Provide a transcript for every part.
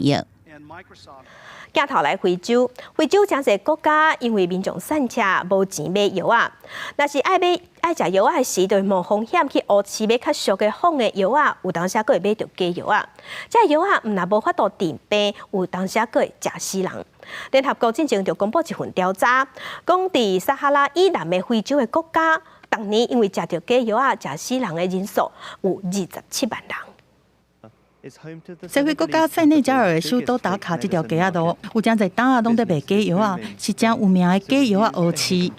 药。镜头来非洲，非洲真侪国家因为民众散车无钱买药啊，若是爱食药啊时，就冒风险去乌市买较俗的仿的药啊，有当时佫会买到假药啊。这药啊，毋若无法度治病，有当时佫会食死人。联合国之前就公布一份调查，讲伫撒哈拉以南的非洲的国家，逐年因为食到假药啊，食死人的人数有27万人。社会国家塞内加尔的首都达卡这条街仔路，有真侪档啊，拢在卖假药啊，是真有名的假药啊乌市。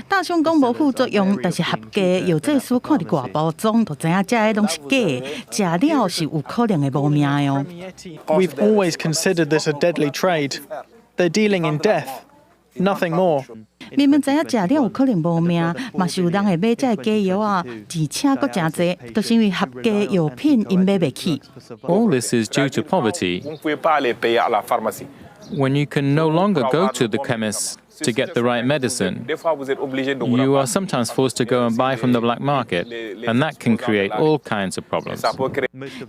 大象讲无副作用，但是合格药剂师看伫外包装，就知影这个拢是假的，食了是有可能会无命的哦。We've always considered this a deadly trade. They're dealing in death, nothing more. 明明知影食了有可能无命，嘛是有人会买这个假药啊，而且佫真济，就是因为合格药品因买袂起。All this is due to poverty. When you can no longer go to the chemist to get the right medicine, you are sometimes forced to go and buy from the black market, and that can create all kinds of problems.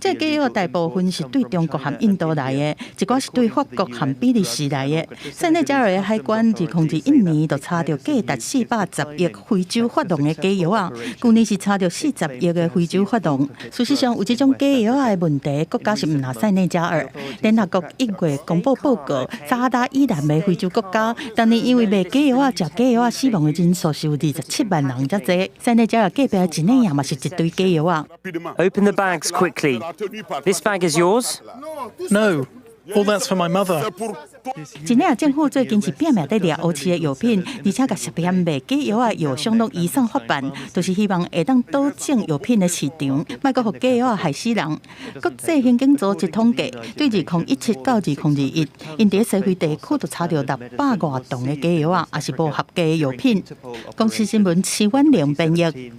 这假药大部分是对中国和印度来的，一寡是对法国和比利时来的。塞内加尔的海关2021年就查到价值410亿非洲法郎的假药啊，去年是查到40亿的非洲法郎。事实上，有这种假药的问题，国家是毋若塞内加尔。联合国1月公布报告，撒哈拉以南的非洲国家，当年因为卖假药啊、食假药啊死亡的人数是有27万人才多。塞内加尔隔壁的几内亚嘛是一堆假药啊。Open the bags quickly. This bag is yours? No, all that's for my mother. 几内亚政府最近是拼命在抓乌市的药品，而且甲涉嫌卖假药啊药商都移送法办，就是希望会当导正药品的市场，莫阁互假药害死人。国际刑警组织统计，对2017到2021，因伫社会地区就查到600多吨的假药啊，也是无合格的药品。公司新闻徐婉玲编译。